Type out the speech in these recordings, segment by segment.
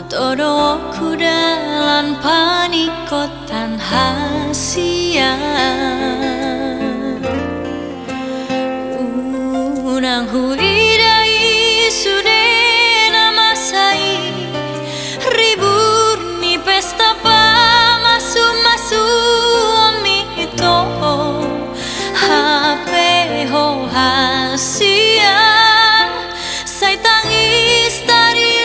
Todo kudalan panikotan hasia Unang huidai sudena masai Ribur ni pesta pa masu amito Hape ho hasia Say tangis dari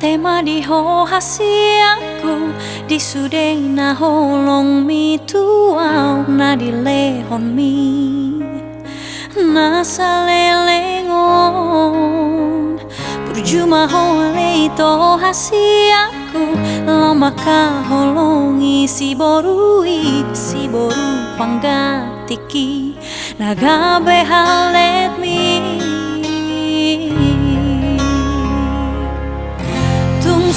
tema di ho hasiaku di sude na holong mi tuau na di lehon mi na salelengon perjuma hole to hasiaku lama ka holongi si boru panggatiki nagabe halet mi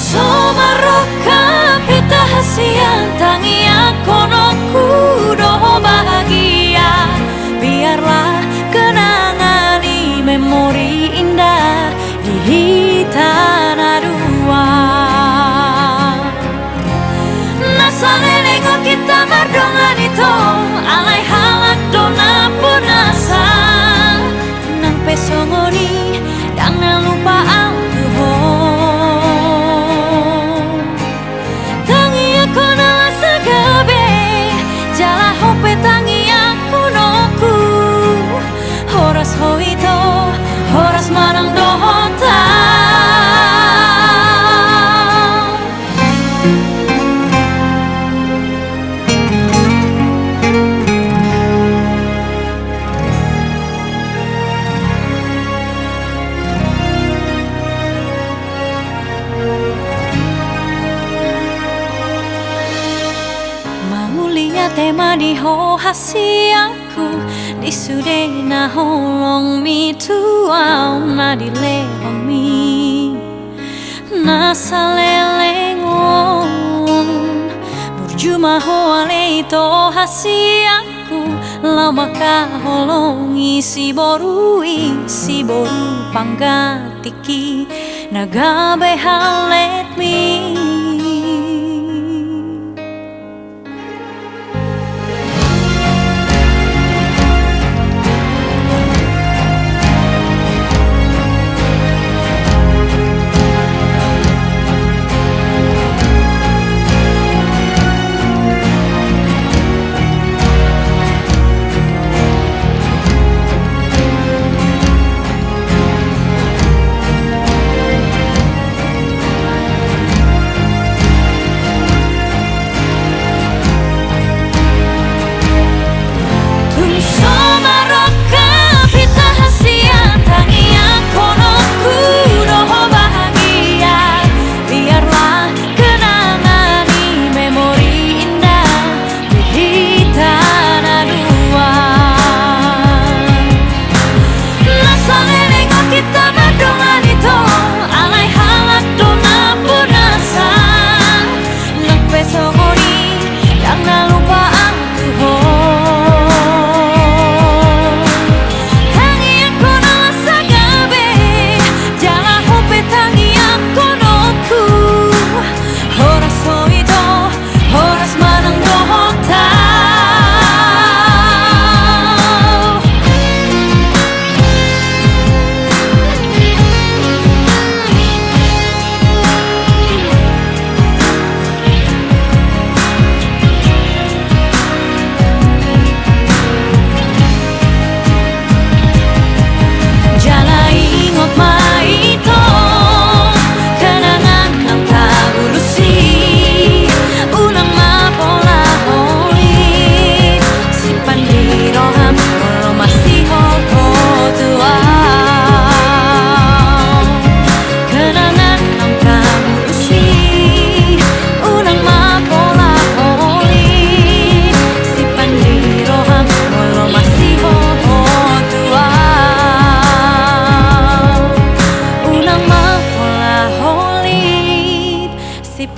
Somaroka pita hasian tangi akonoku doho bahagia biarlah kenangan di memori indah di tanah dua nasane nengo kita mardongan itu alai halak dona punasa nang pesongoni dang na lupa ang tuho Horas hoito, horas manang dohota Mau lihat tema di ho hasiaku di sude na holong mi tuau na di lehon mi na salelengon berjuma hoale to hasiaku lama ka holongi si boru panggatiki nagabe halet mi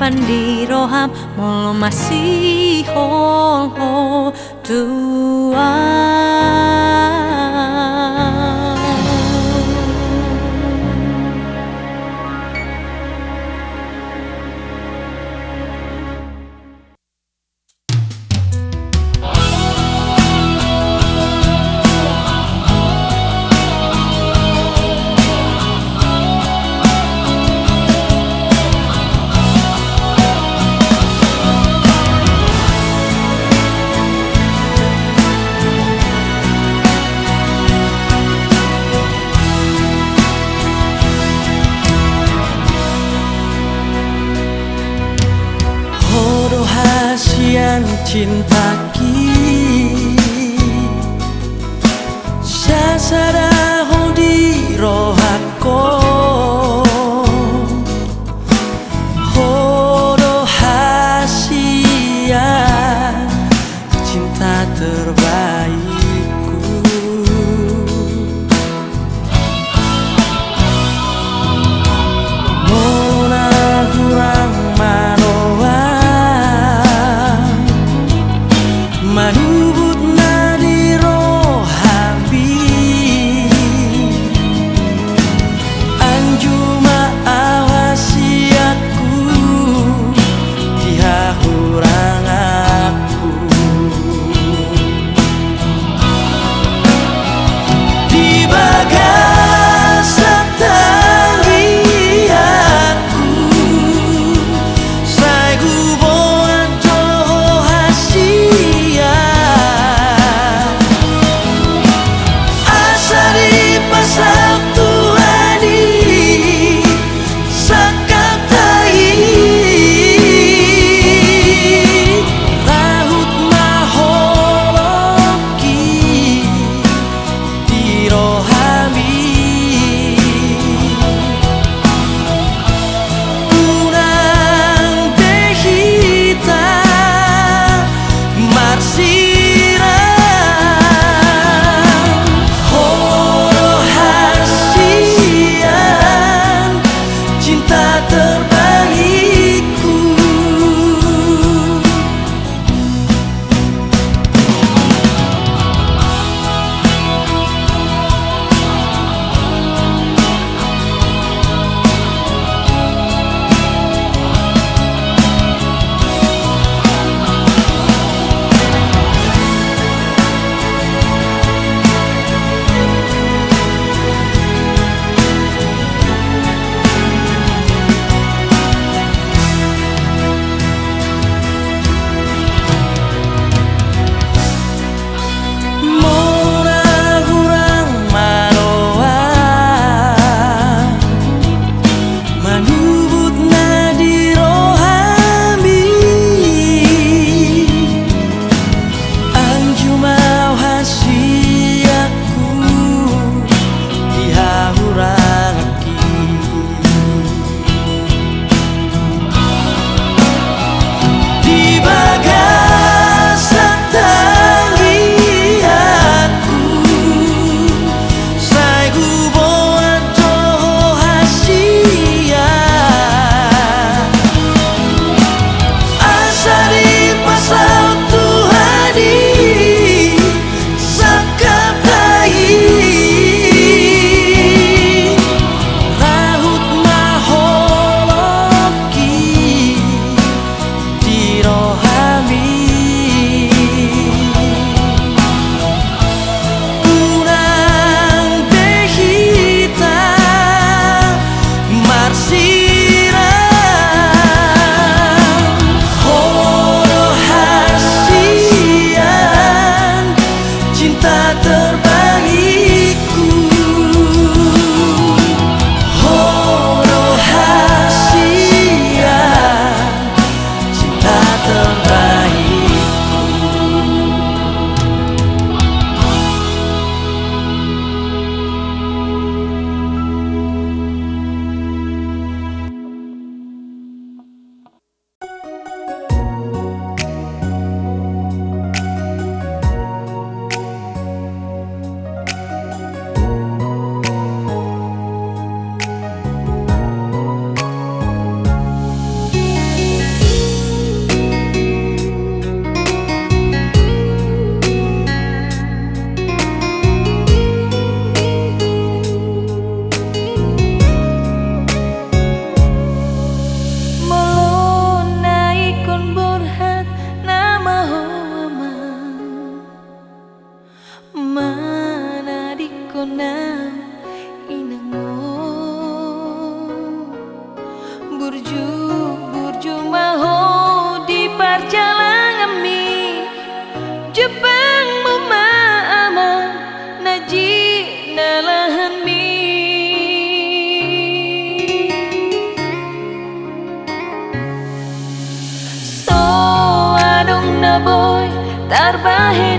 Pandiroham molo masih ho tua cinta ki sasada di rohatko hodo hasia cinta terbaikku. Mona kurang manoa manubut nadi rohabi anjuma awasiaku diha kurang aku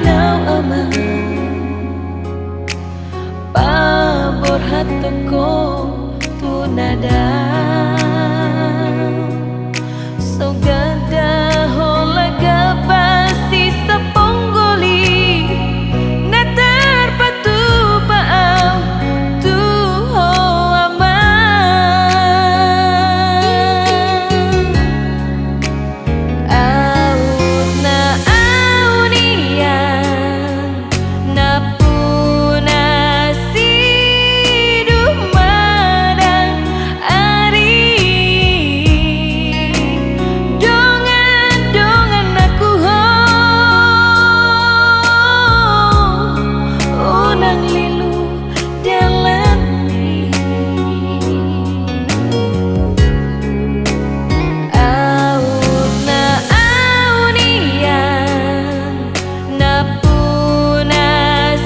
henau ama pabor hatoko tunada so ganda holaga basi saponggoli na terpatu paau tuho ama aut na aunian na puna siduh madang ari dongan aku ho unang lilu dalam aut na aunian na puna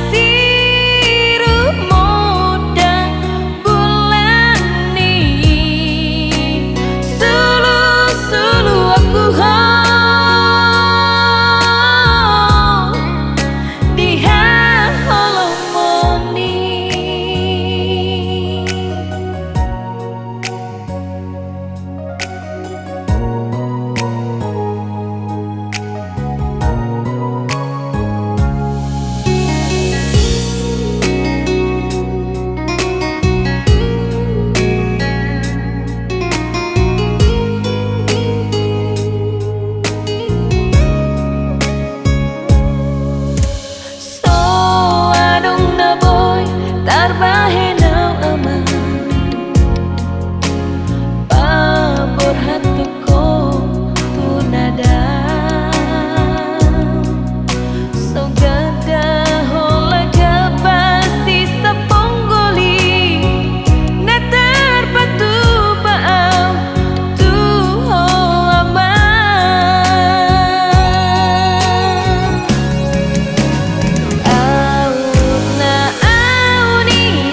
siruh modang bulan ni sulu aku ho diha holomoni. So adong na boy tarbahenau ama pabor hatuko tunada so ganda holaga basi saponggoli na terpatu paau tuho ama aut na aunian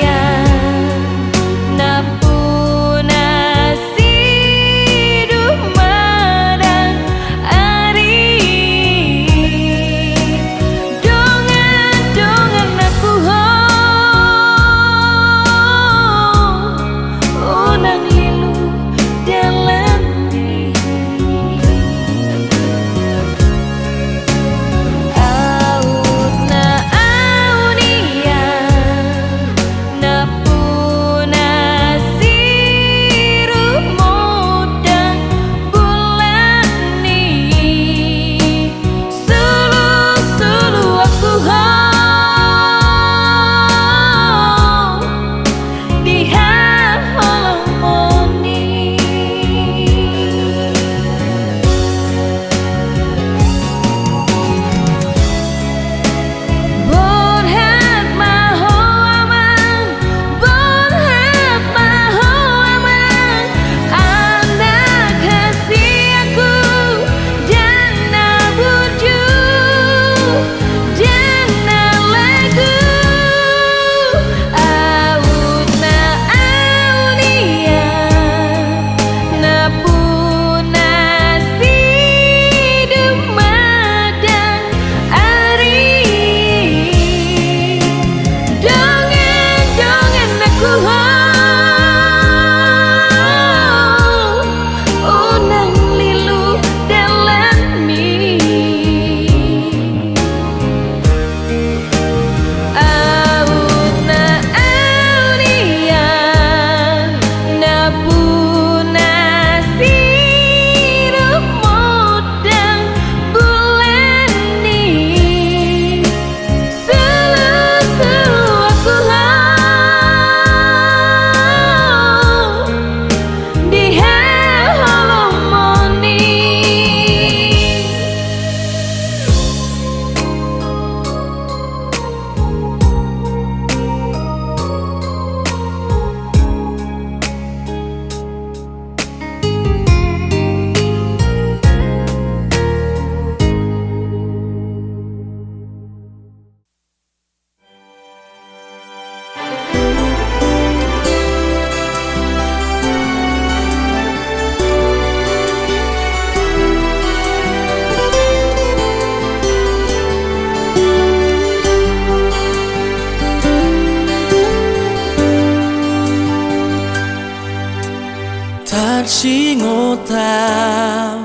tau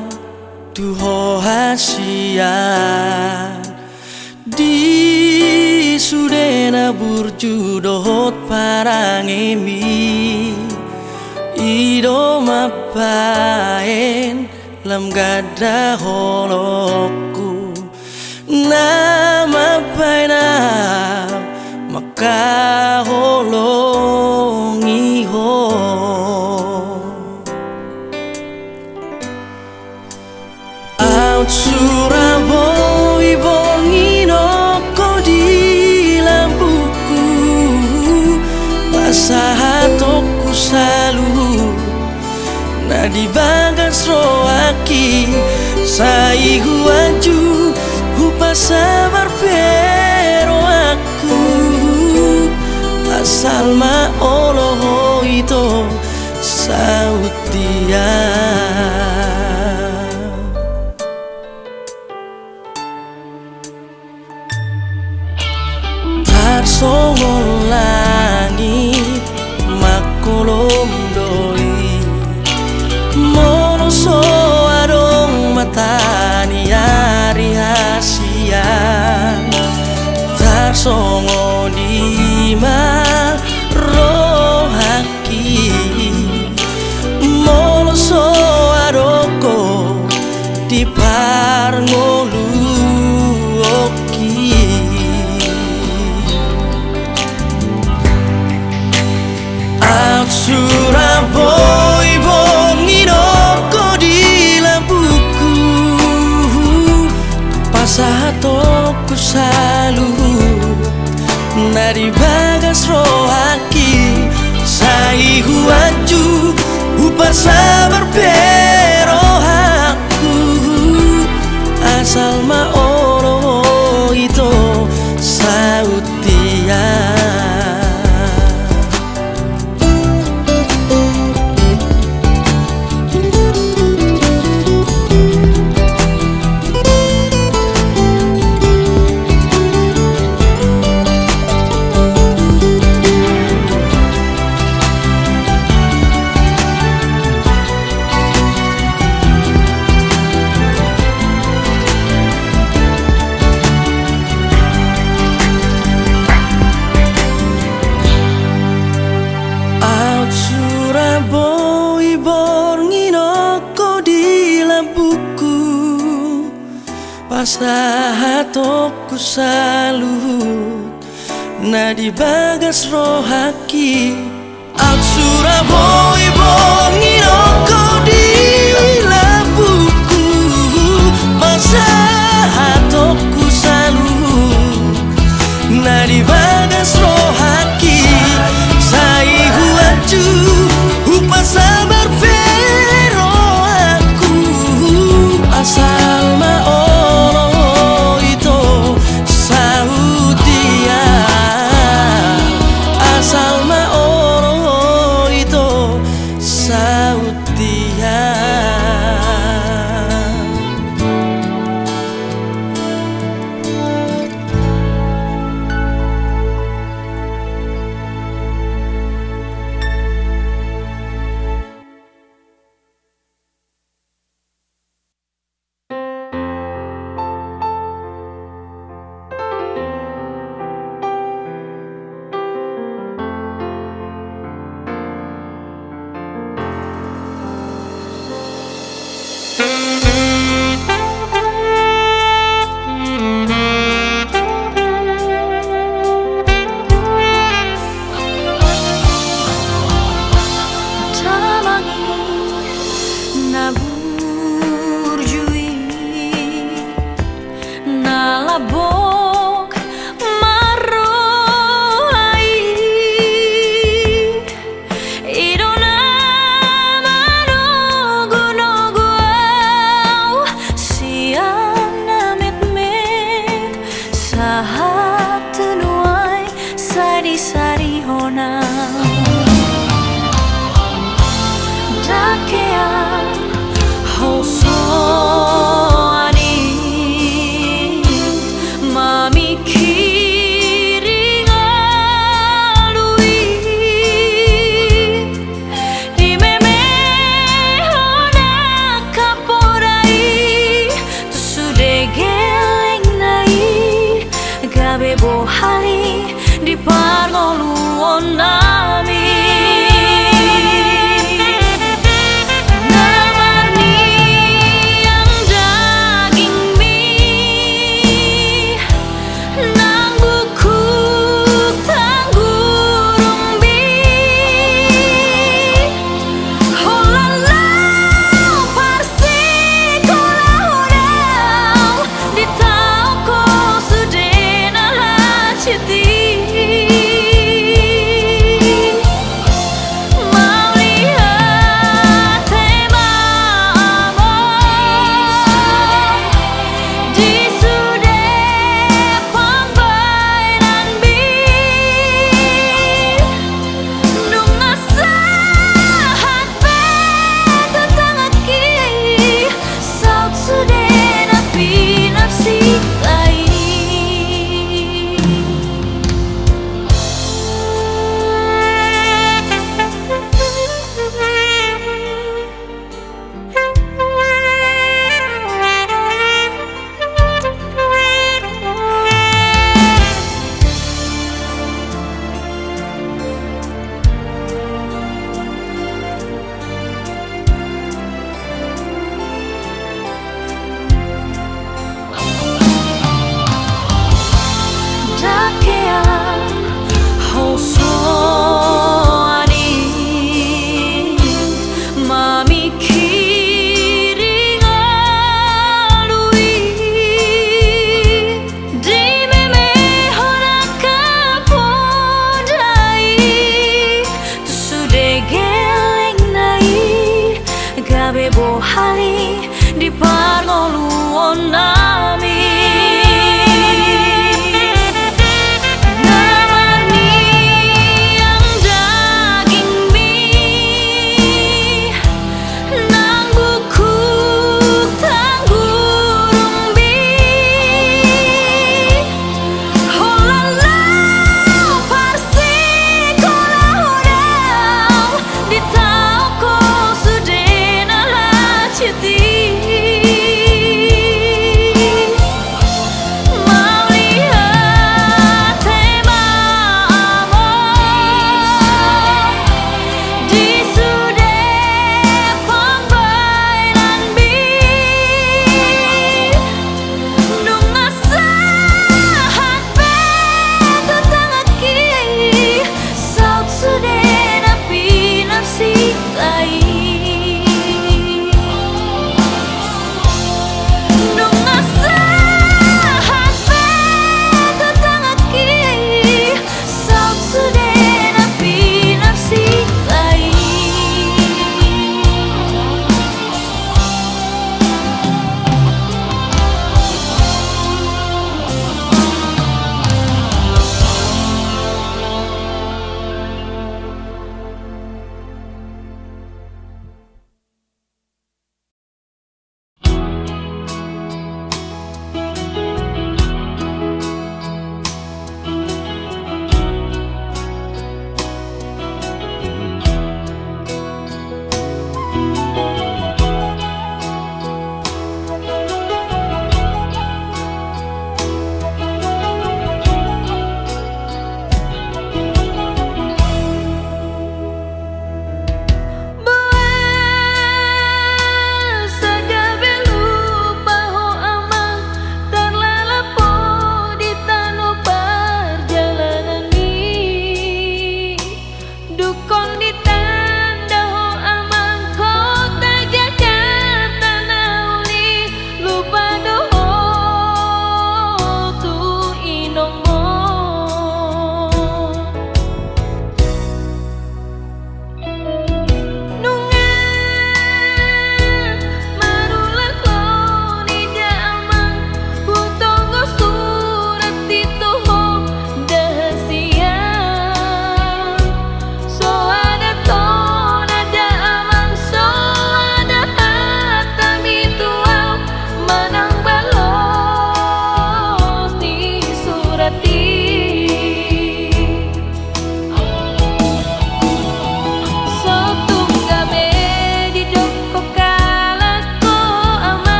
tuho hasian di sudena burjudohot parangemi ido mapaen lam gada holokku nama paina maka holongi ho out Surabaya bongino ko di lampuku basah toko salu na di bagas roaki sai huaju hupa sabar pero aku asal ma oloh itu sautia Tarsongol langit makolom doi monoso adong matani hari hasian tarsongo di rohaki monoso adoko di parngolu oki out Surabaya bongino ko di lampuku pasah toko salu na di bagas rohaki sai huaju upar sabar pero aku asal ma oro itu sautia Surabaya bongino ko di lampuku pasah toko salut na di bagas rohaki out Surabaya bongino ko di lampuku pasah toko salut na di bagas rohaki sai huaju upa sabar pero aku asal ma olo itu sautia asal ma olo itu sautia bebo hali di pargoluon nami.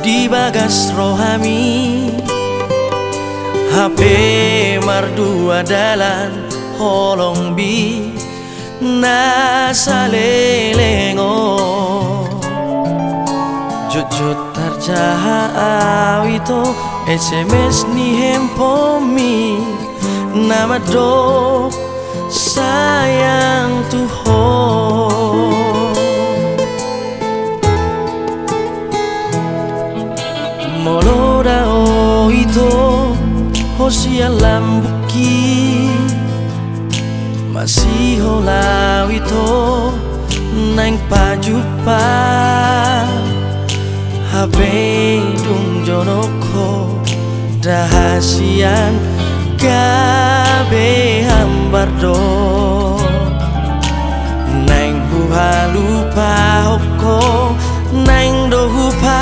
di bagas rohami HP mardua dalan holong bi nasalelengo jujut tarjaha awito SMS ni hempomi nama do sayang Tuhan Moloda o ito Hosia lambuki Masih holaw ito Nang pajupa Habedung jonoko Dahasian Gabe hambardo Nang buhalupa hoko Nang dohupa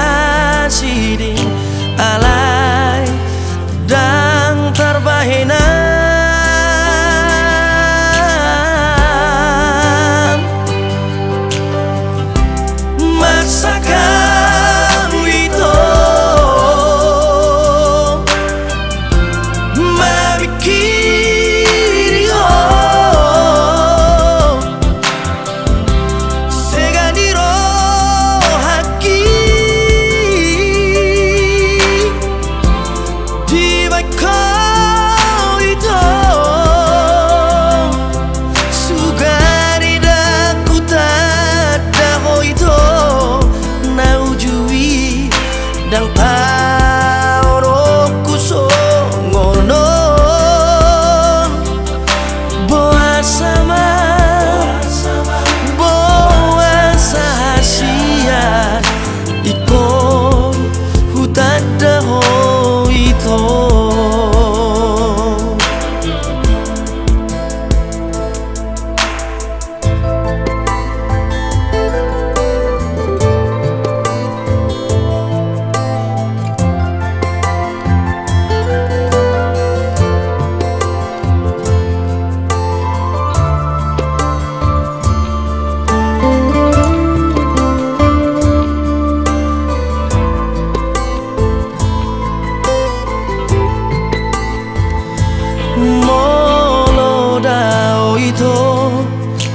siding alay dang terbahenan masakan wito mabikiri ho seganiro haki Dang taoroku songonon boa sama boa sahasia ikon hutada ho ito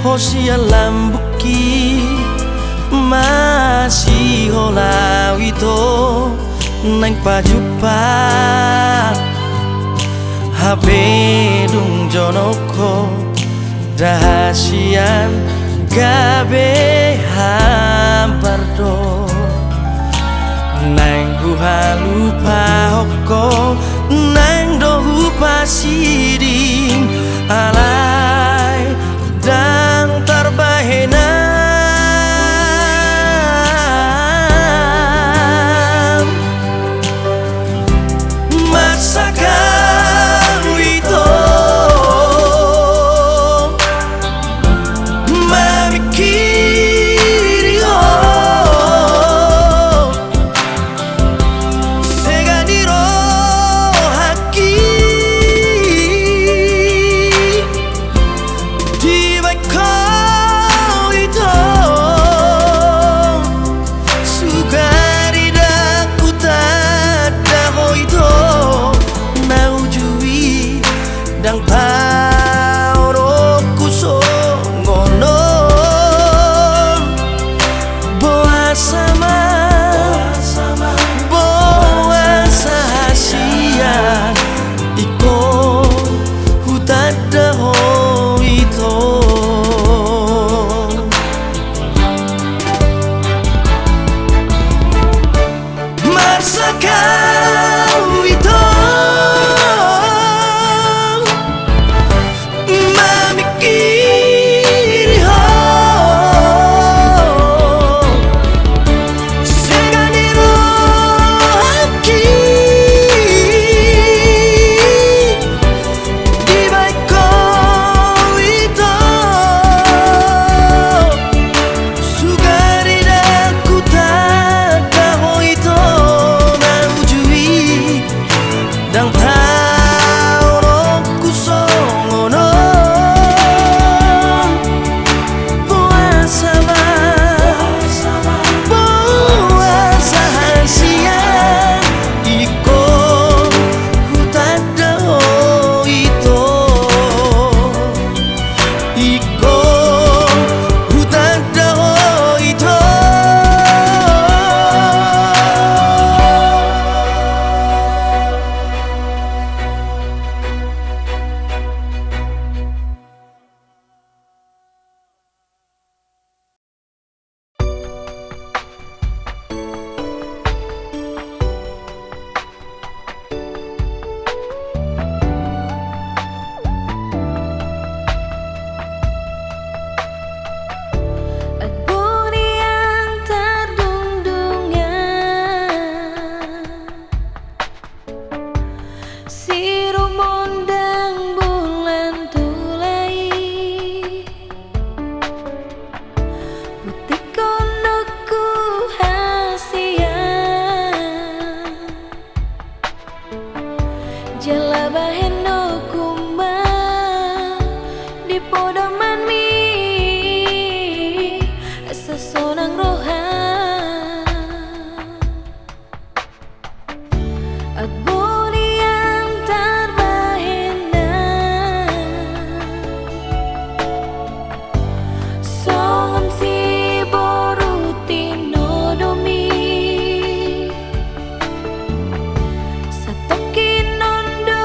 Hosia lambuki masih holaw ito nang pajupa habedung jonoko dahasian gabe hampardo nang lupa hoko nang dohu pasiring alai dan terbahena masakan itu memikiri seganiro haki di kau itu sugari daku tadaho itu naujui dan tauro kusongono boa sama boa sahasia iko hutadaho itu marsakau itu Satoki nondo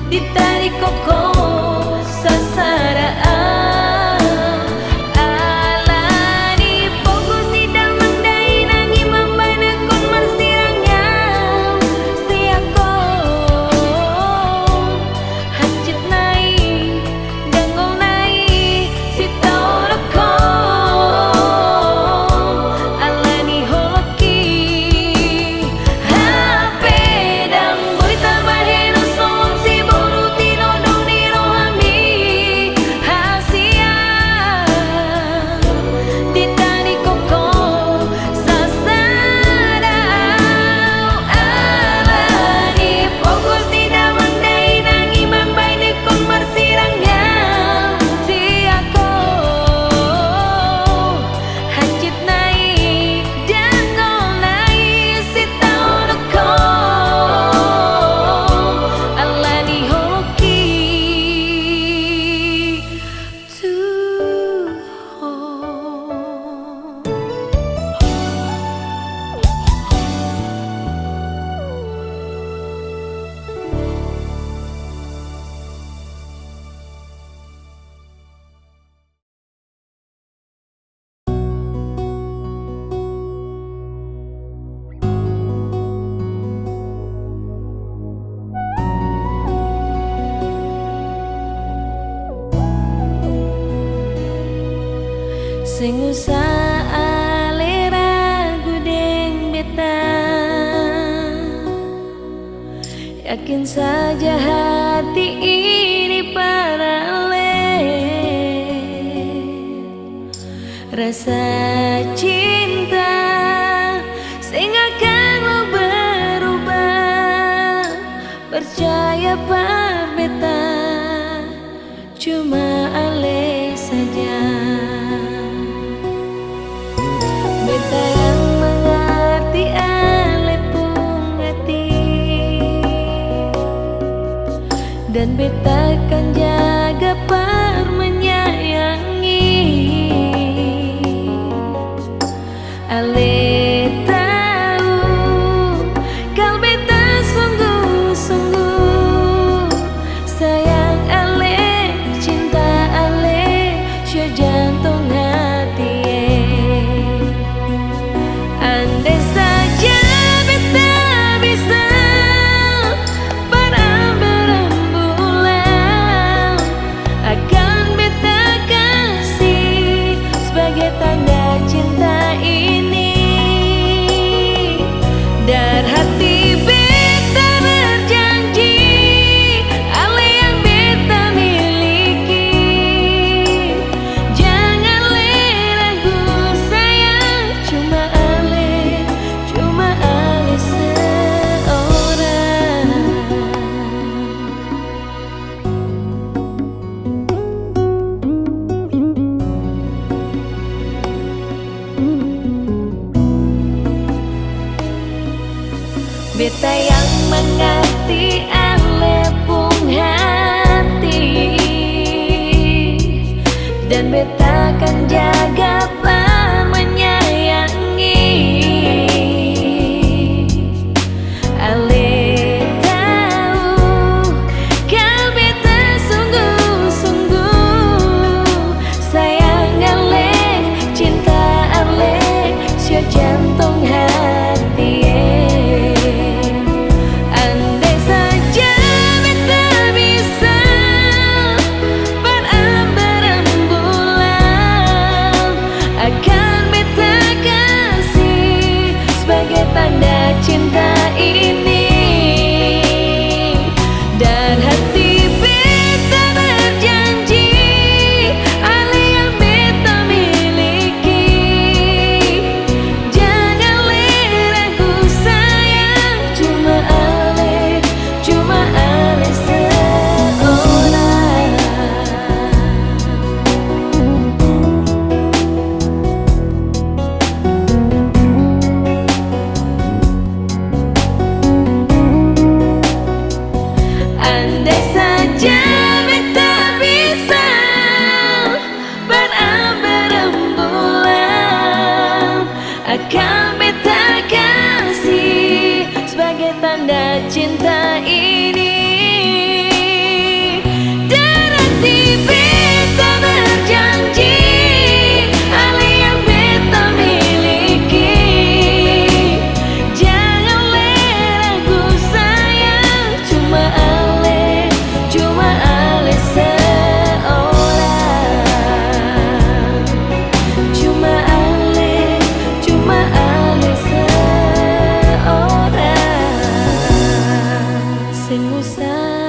ditarik koko sasaraan. Sing usah alera gudeng beta, yakin saja hati ini paralel. Rasa cinta sing akan mau berubah, percaya par beta cuma ale saja. Beta yang mengerti ale pun hati, dan beta akan jaga par menyayangi. Ale tahu kal beta sungguh-sungguh sayang ale, cinta ale, syo jantung hati. Andai saja beta bisa berambang-rembulan, akan beta kasih sebagai tanda cinta ini. Dar hati beta berjanji, ale yang beta miliki. Jangan le ragu sayang, cuma ale seorang. Beta yang mengerti ale pun hati, dan beta akan jaga par menyayangi. Ale tahu kau beta sungguh-sungguh sayang ale, cinta ale, syo jantung hati. Andai saja beta bisa berambang-rembulan, akan beta kasih sebagai tanda cinta ini. Dan hati beta berjanji, ale yang beta miliki. Jangan le ragu sayang, cuma ale seorang. Andai saja beta bisa berambang-rembulan, akan beta kasih sebagai tanda cinta ini. bisa